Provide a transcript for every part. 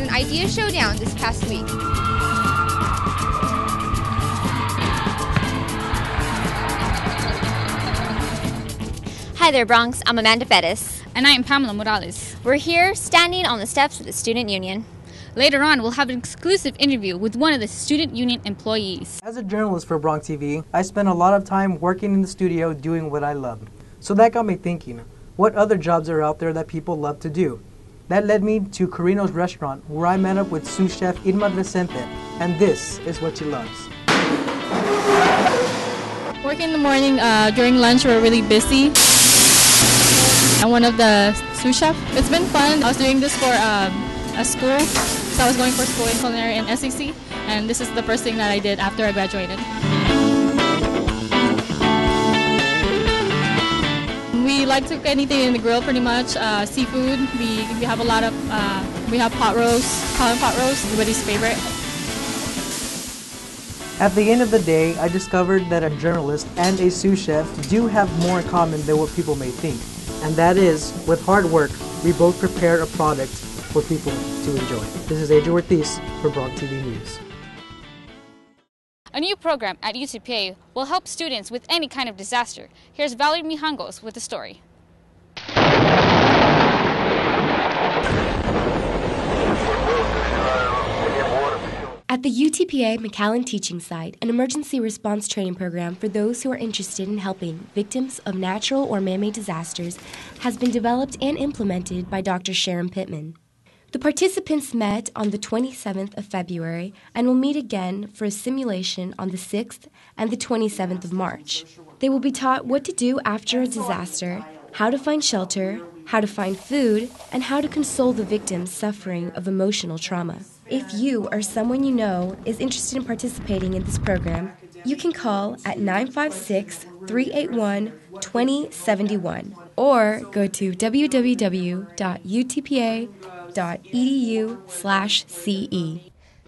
had an idea showdown this past week. Hi there, Bronx. I'm Amanda Pettis. And I am Pamela Morales. We're here standing on the steps of the Student Union. Later on, we'll have an exclusive interview with one of the Student Union employees. As a journalist for Bronc TV, I spend a lot of time working in the studio doing what I love. So that got me thinking, what other jobs are out there that people love to do? That led me to Carino's restaurant, where I met up with sous chef Irma Recente, and this is what she loves. Working in the morning during lunch, we're really busy. I'm one of the sous chef. It's been fun. I was doing this for a school, so I was going for school in culinary and SEC, and this is the first thing that I did after I graduated. We like to cook anything in the grill, pretty much. Seafood. We have a lot of. We have pot roast, Colin pot roast, everybody's favorite. At the end of the day, I discovered that a journalist and a sous chef do have more in common than what people may think. And that is, with hard work, we both prepare a product for people to enjoy. This is Adrian Ortiz for Bronc TV News. A new program at UTPA will help students with any kind of disaster. Here's Valerie Mijangos with the story. At the UTPA McAllen Teaching Site, an emergency response training program for those who are interested in helping victims of natural or man-made disasters has been developed and implemented by Dr. Sharon Pittman. The participants met on the 27th of February and will meet again for a simulation on the 6th and the 27th of March. They will be taught what to do after a disaster, how to find shelter, how to find food, and how to console the victims suffering of emotional trauma. If you or someone you know is interested in participating in this program, you can call at 956-381-2071 or go to www.utpa.edu/CE.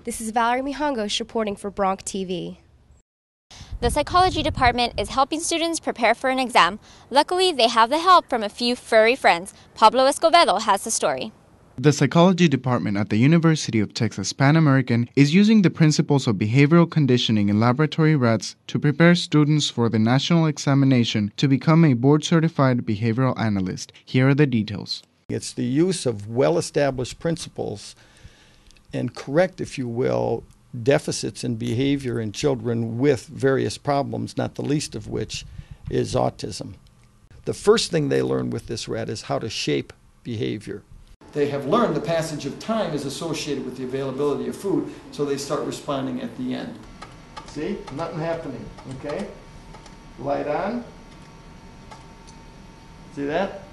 This is Valerie Mijangos reporting for Bronc TV. The psychology department is helping students prepare for an exam. Luckily, they have the help from a few furry friends. Pablo Escobedo has the story. The psychology department at the University of Texas Pan American is using the principles of behavioral conditioning in laboratory rats to prepare students for the national examination to become a board-certified behavioral analyst. Here are the details. It's the use of well-established principles and correct, if you will, deficits in behavior in children with various problems, not the least of which is autism. The first thing they learn with this rat is how to shape behavior. They have learned the passage of time is associated with the availability of food, so they start responding at the end. See? Nothing happening, okay? Light on. See that?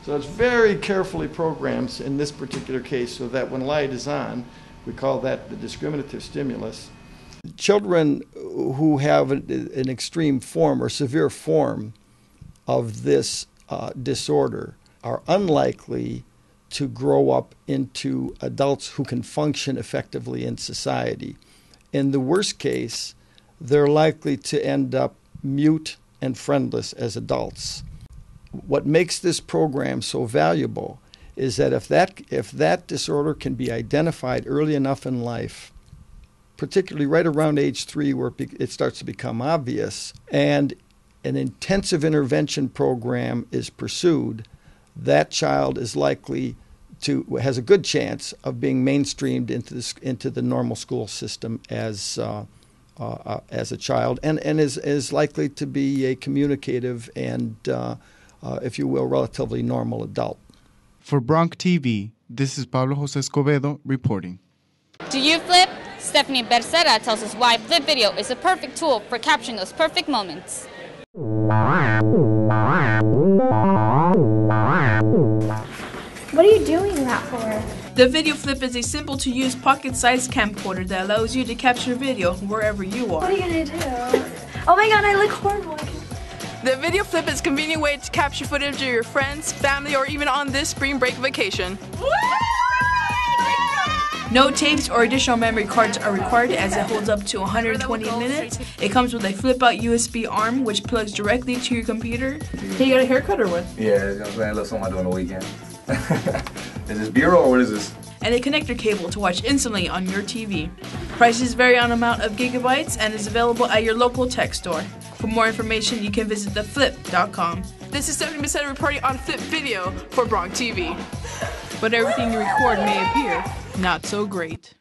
So it's very carefully programmed in this particular case so that when light is on, we call that the discriminative stimulus. Children who have an extreme form or severe form of this disorder are unlikely to grow up into adults who can function effectively in society. In the worst case, they're likely to end up mute and friendless as adults. What makes this program so valuable is that if that disorder can be identified early enough in life, particularly right around age 3 where it starts to become obvious, and an intensive intervention program is pursued, that child is likely has a good chance of being mainstreamed into the normal school system as a child, and is likely to be a communicative and, if you will, relatively normal adult. For Bronc TV, this is Pablo Jose Escobedo reporting. Do you flip? Stephanie Becerra tells us why Flip Video is a perfect tool for capturing those perfect moments. What are you doing that for? The Video Flip is a simple-to-use pocket-sized camcorder that allows you to capture video wherever you are. What are you gonna do? Oh my god, I look horrible. The Video Flip is a convenient way to capture footage of your friends, family, or even on this spring break vacation. No tapes or additional memory cards are required as it holds up to 120 minutes. It comes with a flip-out USB arm which plugs directly to your computer. Hey, you got a haircut or what? Yeah, it's gonna look something I do on the weekend. Is this B-roll or what is this? and a connector cable to watch instantly on your TV. Prices vary on amount of gigabytes and is available at your local tech store. For more information, you can visit theflip.com. This is 70% reporting on Flip Video for Bronc TV. But everything you record may appear not so great.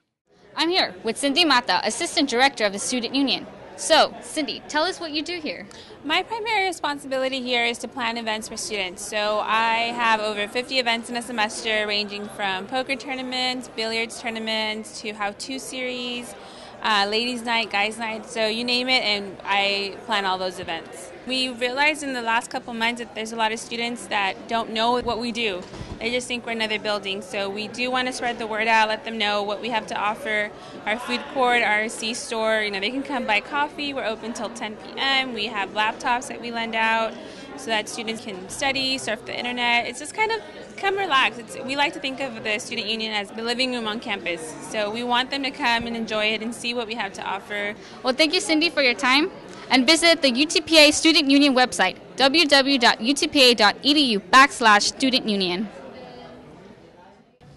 I'm here with Cindy Mata, Assistant Director of the Student Union. So, Cindy, tell us what you do here. My primary responsibility here is to plan events for students. So I have over 50 events in a semester, ranging from poker tournaments, billiards tournaments, to how-to series, ladies' night, guys' night, so you name it, and I plan all those events. We realized in the last couple months that there's a lot of students that don't know what we do. They just think we're another building, so we do want to spread the word out, let them know what we have to offer. Our food court, our C-store, they can come buy coffee. We're open till 10 p.m. We have laptops that we lend out so that students can study, surf the internet. It's just kind of come relax. We like to think of the Student Union as the living room on campus, so we want them to come and enjoy it and see what we have to offer. Well, thank you, Cindy, for your time. And visit the UTPA Student Union website, www.utpa.edu/Student Union.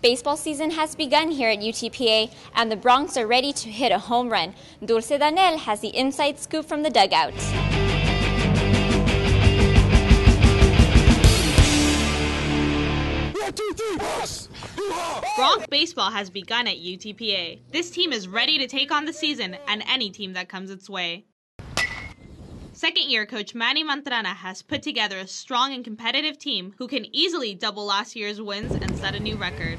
Baseball season has begun here at UTPA, and the Broncs are ready to hit a home run. Dulce Danel has the inside scoop from the dugout. Bronc baseball has begun at UTPA. This team is ready to take on the season and any team that comes its way. Second-year coach Manny Mantrana has put together a strong and competitive team who can easily double last year's wins and set a new record.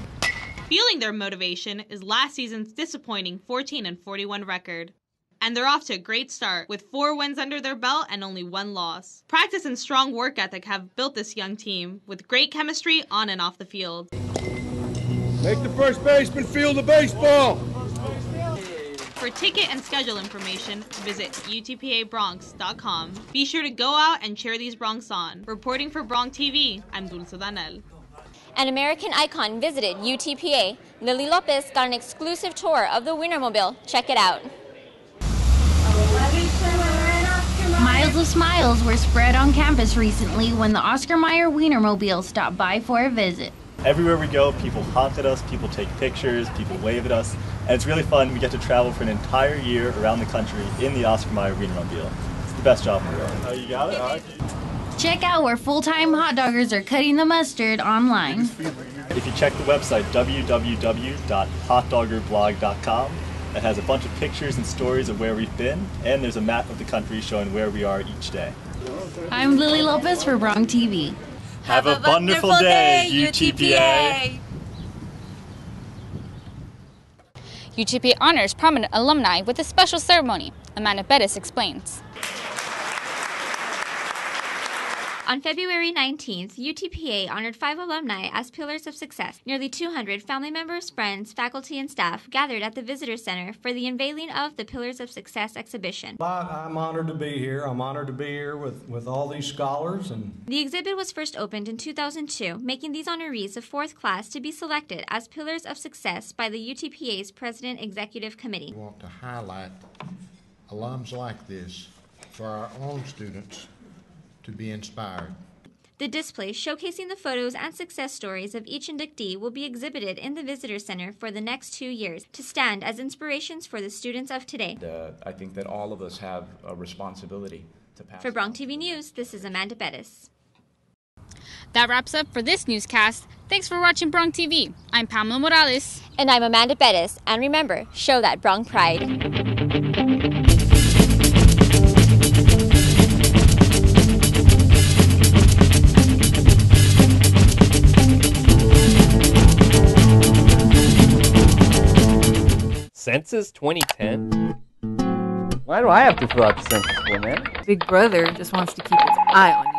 Fueling their motivation is last season's disappointing 14-41 record. And they're off to a great start with 4 wins under their belt and only 1 loss. Practice and strong work ethic have built this young team with great chemistry on and off the field. Make the first baseman feel the baseball! For ticket and schedule information, visit utpabronx.com. Be sure to go out and cheer these Broncs on. Reporting for Bronc TV, I'm Dulce Danel. An American icon visited UTPA. Lily Lopez got an exclusive tour of the Wienermobile. Check it out. Miles of smiles were spread on campus recently when the Oscar Mayer Wienermobile stopped by for a visit. Everywhere we go, people honk at us, people take pictures, people wave at us, and it's really fun. We get to travel for an entire year around the country in the Oscar Mayer Wienermobile. It's the best job in the world. Oh, you got it? All right. Check out where full-time hot doggers are cutting the mustard online. If you check the website www.hotdoggerblog.com, that has a bunch of pictures and stories of where we've been, and there's a map of the country showing where we are each day. I'm Lily Lopez for Bronc TV. Have a wonderful day, UTPA! UTPA honors prominent alumni with a special ceremony. Amanda Bettis explains. On February 19th, UTPA honored 5 alumni as pillars of success. Nearly 200 family members, friends, faculty, and staff gathered at the Visitor Center for the unveiling of the Pillars of Success exhibition. I'm honored to be here. I'm honored to be here with all these scholars. The exhibit was first opened in 2002, making these honorees the 4th class to be selected as Pillars of Success by the UTPA's President Executive Committee. We want to highlight alums like this for our own students to be inspired. The display showcasing the photos and success stories of each inductee will be exhibited in the Visitor Center for the next 2 years to stand as inspirations for the students of today. I think that all of us have a responsibility to pass. For Bronc TV News, this is Amanda Bettis. That wraps up for this newscast. Thanks for watching Bronc TV. I'm Pamela Morales. And I'm Amanda Bettis. And remember, show that Bronc pride. Census 2010? Why do I have to fill out the census form, man? Big Brother just wants to keep its eye on you.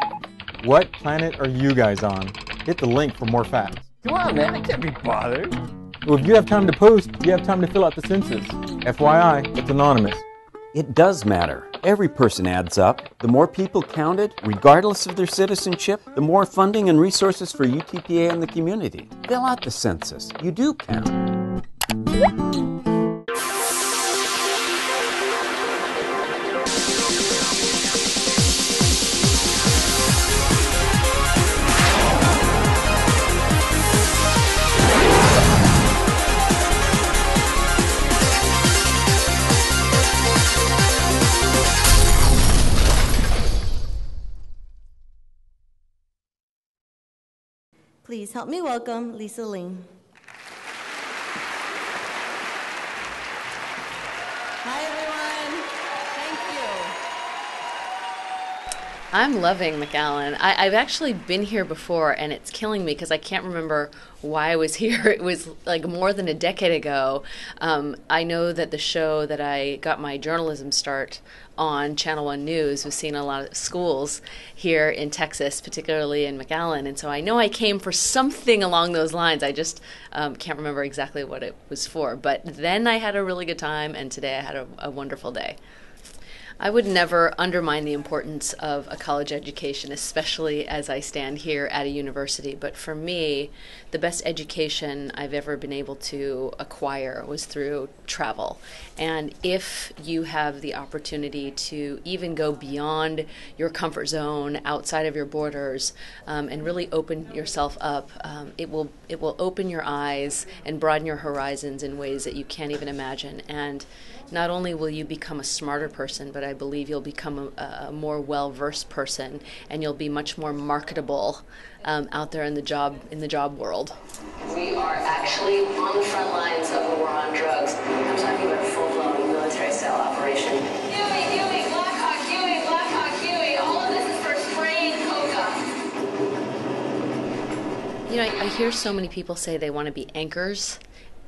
What planet are you guys on? Hit the link for more facts. Come on, man, I can't be bothered. Well, if you have time to post, you have time to fill out the census. FYI, it's anonymous. It does matter. Every person adds up. The more people counted, regardless of their citizenship, the more funding and resources for UTPA and the community. Fill out the census. You do count. Please help me welcome Lisa Ling. Hi, everyone. Thank you. I'm loving McAllen. I've actually been here before, and it's killing me because I can't remember why I was here. It was like more than a decade ago. I know that the show that I got my journalism start on, Channel 1 News, was seen in a lot of schools here in Texas, particularly in McAllen. And so I know I came for something along those lines. I just can't remember exactly what it was for. But then I had a really good time, and today I had a wonderful day. I would never undermine the importance of a college education, especially as I stand here at a university. But for me, the best education I've ever been able to acquire was through travel. And if you have the opportunity to even go beyond your comfort zone, outside of your borders, and really open yourself up, it will open your eyes and broaden your horizons in ways that you can't even imagine. And not only will you become a smarter person, but I believe you'll become a more well-versed person, and you'll be much more marketable out there in the job world. We are actually on the front lines of a war on drugs. I'm talking about a full-blown military-style operation. Huey, Blackhawk, Huey. All of this is for spraying coca. You know, I hear so many people say they want to be anchors,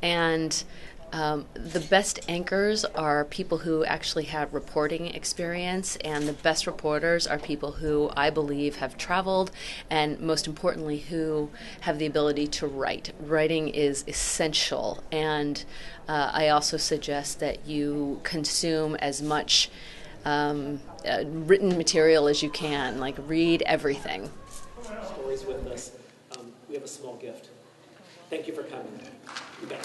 and the best anchors are people who actually have reporting experience, and the best reporters are people who I believe have traveled, and most importantly, who have the ability to write. Writing is essential, and I also suggest that you consume as much written material as you can, like read everything. Stories with us. We have a small gift. Thank you for coming. You bet.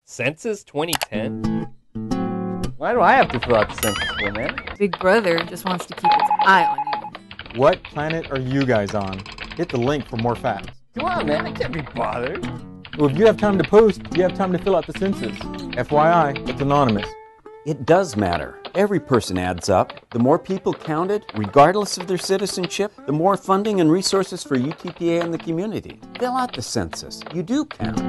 Census 2010? Why do I have to fill out the census form, man? Big Brother just wants to keep its eye on you. What planet are you guys on? Hit the link for more facts. Come on, man, I can't be bothered. Well, if you have time to post, you have time to fill out the census. FYI, it's anonymous. It does matter. Every person adds up. The more people counted, regardless of their citizenship, the more funding and resources for UTPA and the community. Fill out the census. You do count.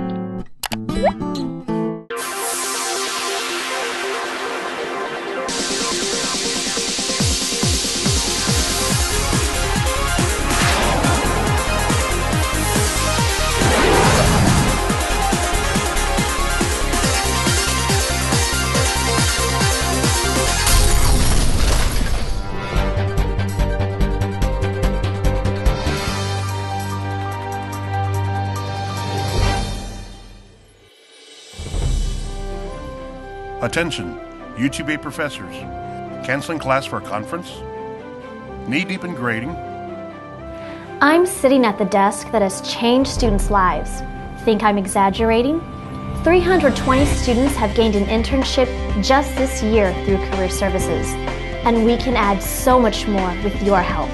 Attention, UTPA professors. Canceling class for a conference? Knee-deep in grading? I'm sitting at the desk that has changed students' lives. Think I'm exaggerating? 320 students have gained an internship just this year through Career Services, and we can add so much more with your help.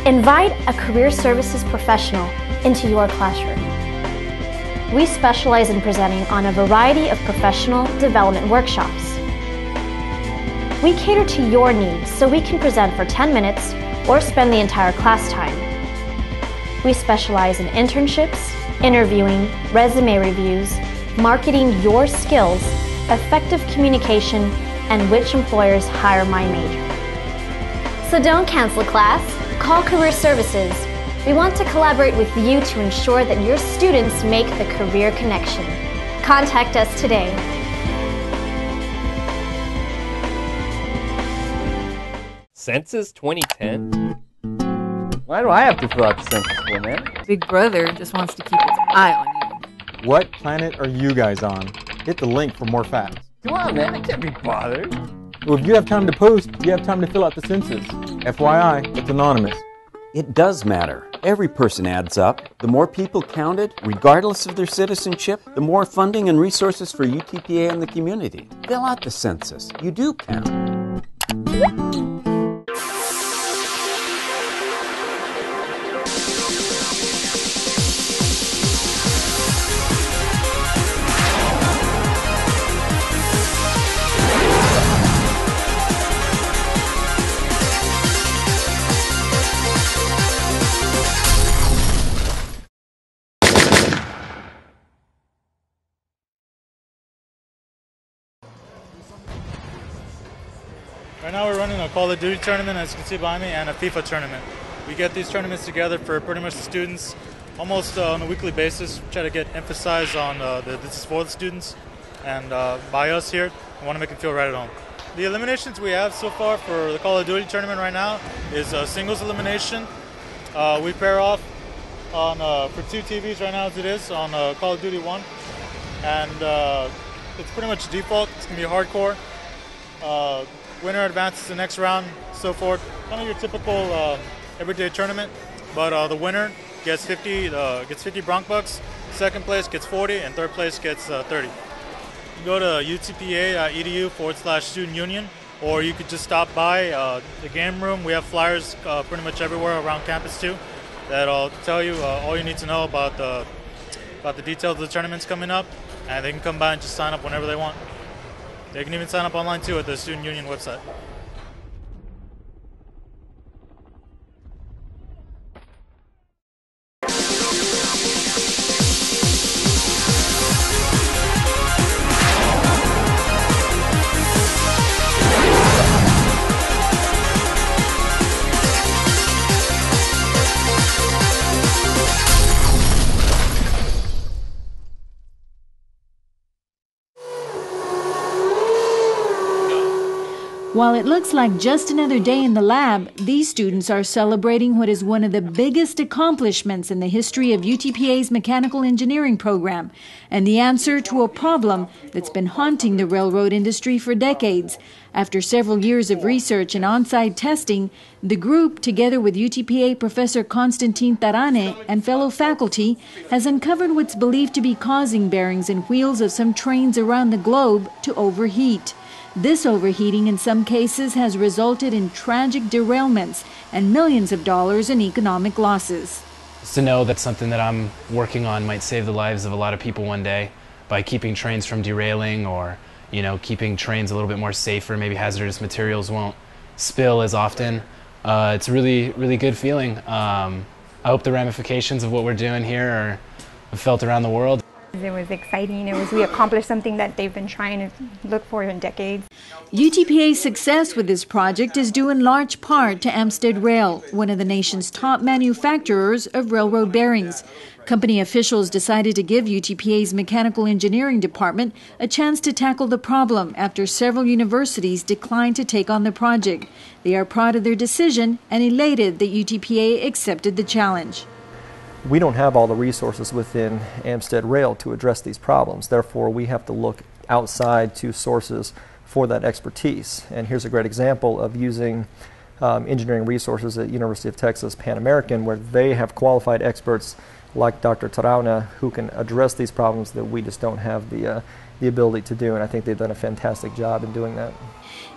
Invite a Career Services professional into your classroom. We specialize in presenting on a variety of professional development workshops. We cater to your needs so we can present for 10 minutes or spend the entire class time. We specialize in internships, interviewing, resume reviews, marketing your skills, effective communication, and which employers hire my major. So don't cancel class. Call Career Services. We want to collaborate with you to ensure that your students make the career connection. Contact us today. Census 2010? Why do I have to fill out the census form, man? Big Brother just wants to keep its eye on you. What planet are you guys on? Hit the link for more facts. Come on, man, I can't be bothered. Well, if you have time to post, you have time to fill out the census. FYI, it's anonymous. It does matter. Every person adds up. The more people counted, regardless of their citizenship, the more funding and resources for UTPA and the community. Fill out the census. You do count. a Call of Duty tournament, as you can see behind me, and a FIFA tournament. We get these tournaments together for pretty much the students almost on a weekly basis. Try to get emphasized on this is for the students, and by us here, we want to make them feel right at home. The eliminations we have so far for the Call of Duty tournament right now is a singles elimination. We pair off on for 2 TVs right now as it is on Call of Duty 1, and it's pretty much default. It's going to be hardcore. Winner advances to the next round, so forth. Kind of your typical everyday tournament, but the winner gets 50 Bronc bucks, second place gets 40, and third place gets 30. You can go to utpa.edu/student union, or you could just stop by the game room. We have flyers pretty much everywhere around campus too that'll tell you all you need to know about the details of the tournaments coming up, and they can come by and just sign up whenever they want. They can even sign up online too at the Student Union website. While it looks like just another day in the lab, these students are celebrating what is one of the biggest accomplishments in the history of UTPA's mechanical engineering program, and the answer to a problem that's been haunting the railroad industry for decades. After several years of research and on-site testing, the group, together with UTPA Professor Constantine Tarane and fellow faculty, has uncovered what's believed to be causing bearings and wheels of some trains around the globe to overheat. This overheating in some cases has resulted in tragic derailments and millions of dollars in economic losses. To know that something that I'm working on might save the lives of a lot of people one day by keeping trains from derailing, or keeping trains a little bit more safer, maybe hazardous materials won't spill as often. It's a really good feeling. I hope the ramifications of what we're doing here are felt around the world. It was exciting. We accomplished something that they've been trying to look for in decades. UTPA's success with this project is due in large part to Amstead Rail, one of the nation's top manufacturers of railroad bearings. Company officials decided to give UTPA's mechanical engineering department a chance to tackle the problem after several universities declined to take on the project. They are proud of their decision and elated that UTPA accepted the challenge. We don't have all the resources within Amstead Rail to address these problems. Therefore, we have to look outside to sources for that expertise. And here's a great example of using engineering resources at University of Texas Pan American, where they have qualified experts like Dr. Tarana who can address these problems that we just don't have the ability to do. And I think they've done a fantastic job in doing that.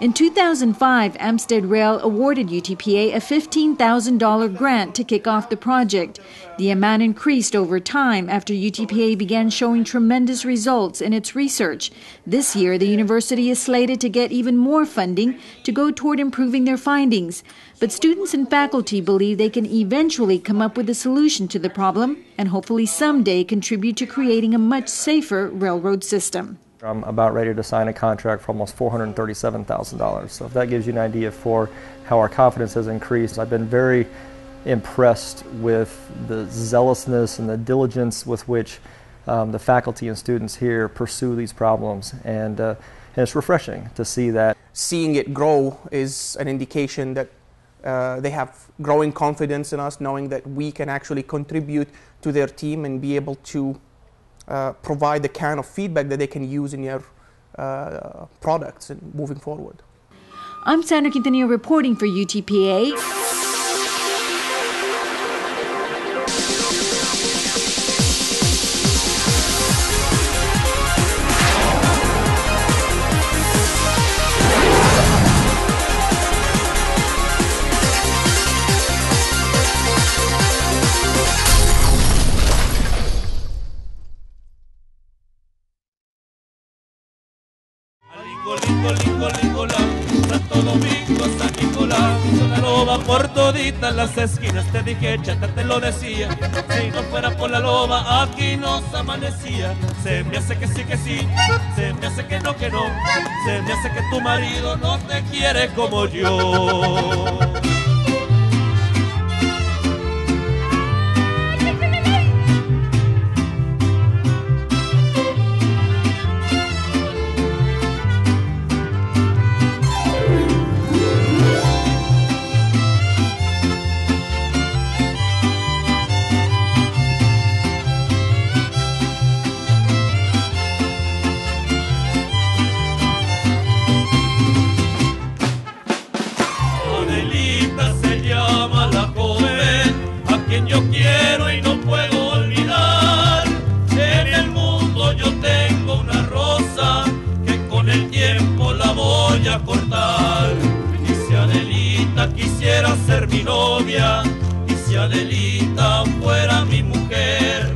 In 2005, Amstead Rail awarded UTPA a $15,000 grant to kick off the project. The amount increased over time after UTPA began showing tremendous results in its research. This year, the university is slated to get even more funding to go toward improving their findings. But students and faculty believe they can eventually come up with a solution to the problem and hopefully someday contribute to creating a much safer railroad system. I'm about ready to sign a contract for almost $437,000. So if that gives you an idea for how our confidence has increased, I've been very impressed with the zealousness and the diligence with which the faculty and students here pursue these problems, and it's refreshing to see that. Seeing it grow is an indication that they have growing confidence in us, knowing that we can actually contribute to their team and be able to provide the kind of feedback that they can use in their products and moving forward. I'm Sandra Quintanilla reporting for UTPA. Santo Domingo, San Nicolás, la loba por toditas las esquinas. Te dije, chata, te lo decía, si no fuera por la loba aquí nos amanecía. Se me hace que sí, se me hace que no, se me hace que tu marido no te quiere como yo. Yo quiero y no puedo olvidar. En el mundo yo tengo una rosa que con el tiempo la voy a cortar. Y si Adelita quisiera ser mi novia, y si Adelita fuera mi mujer,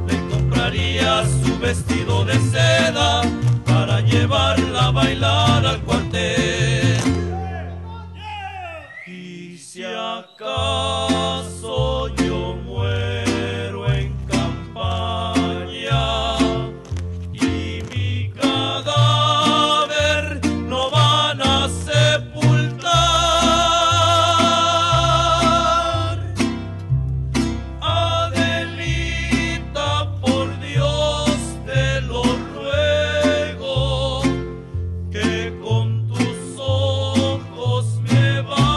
le compraría su vestido de seda para llevarla a bailar al cuartel. Y si acaso yo muero en campaña y mi cadáver no van a sepultar, Adelita, por Dios te lo ruego, que con tus ojos me vayas.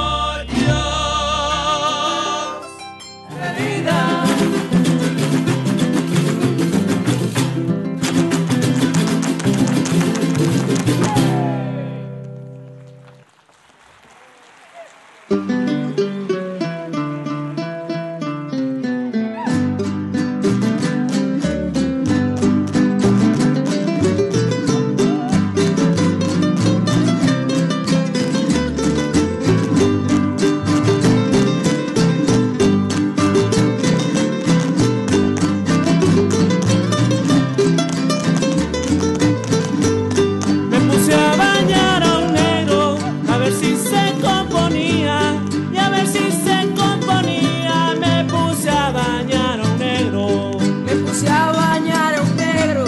Me puse a bañar a un negro, a ver si se componía, y a ver si se componía. Me puse a bañar a un negro. Me puse a bañar a un negro,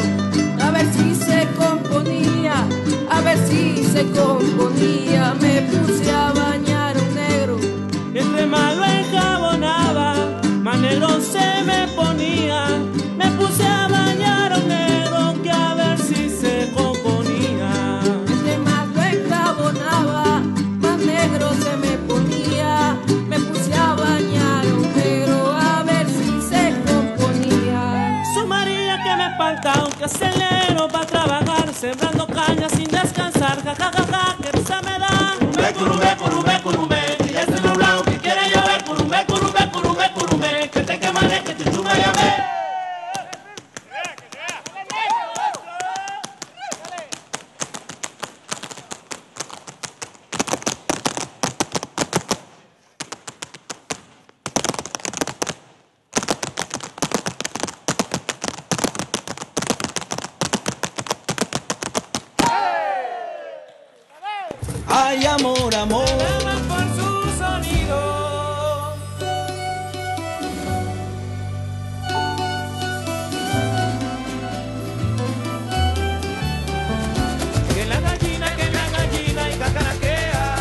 a ver si se componía, a ver si se componía. Me puse a bañar a un negro. Entre más lo enjabonaba, más negro se me ponía. Me puse a bañar a un negro que a ver si se componía. Entre más lo enjabonaba, más negro se me ponía. Me puse a bañar a un negro, a ver si se componía. Su María que me espanta, aunque acelero para trabajar, sembrando caña sin descansar. Ja, ja, ja, ja, que risa me da. Curumbe, curumbe, curumbe, y ese nublado que quiere llover. Curumbe, curumbe, curumbe, curumbe, que te quemaré, que te chume ya ve. Ay, amor, amor, por su sonido. Que la gallina y cacaraquea.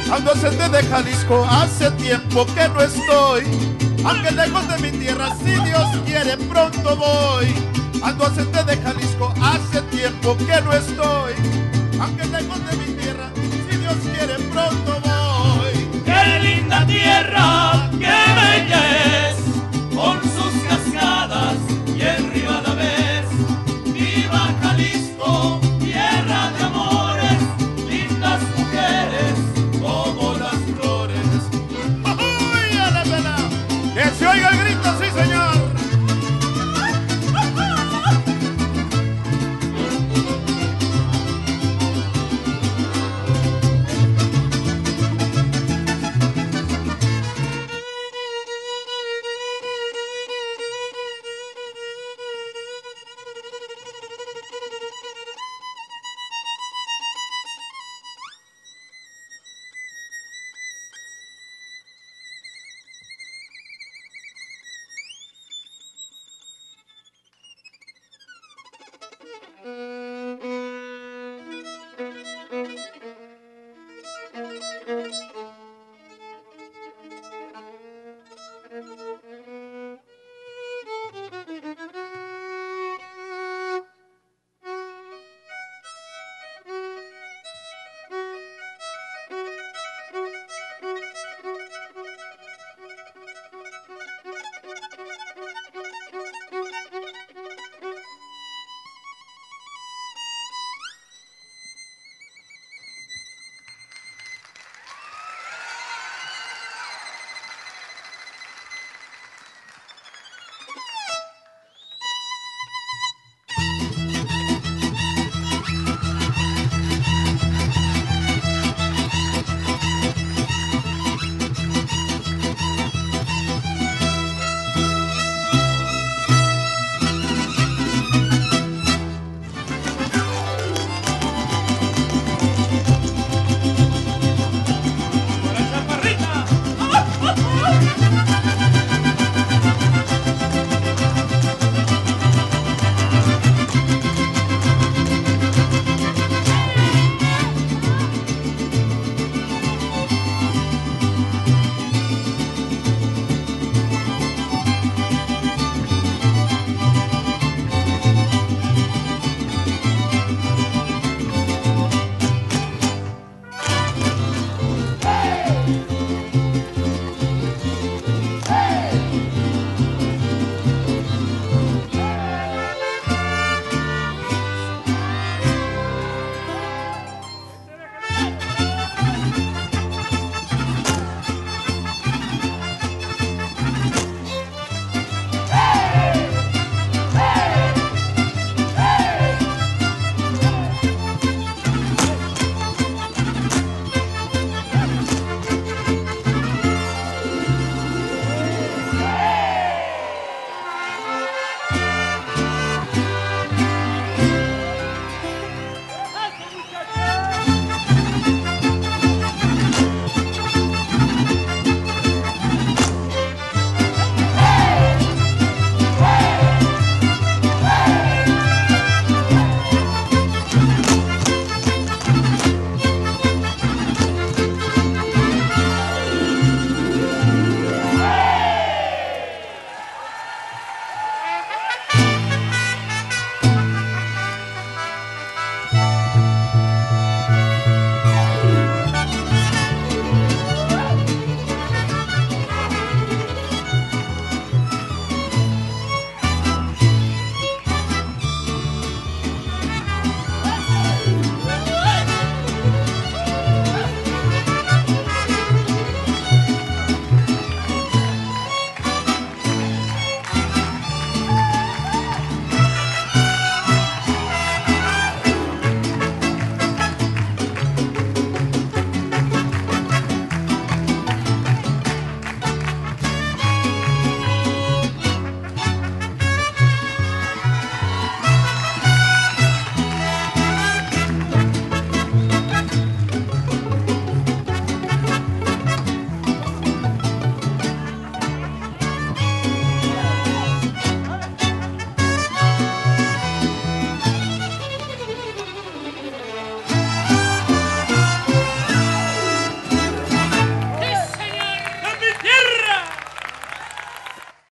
Ando ausente de Jalisco, hace tiempo que no estoy. Aunque lejos de mi tierra, si Dios quiere pronto voy. Ando ausente de Jalisco, hace tiempo que no estoy. Aunque lejos de mi tierra, si Dios quiere pronto voy. ¡Qué linda tierra, qué bella es! Con sus cascadas y el río a la vez. ¡Viva Jalisco, tierra de amores! Lindas mujeres como las flores. ¡Uy, a la vela! ¡Que se oiga el grito, sí señor! Thank you.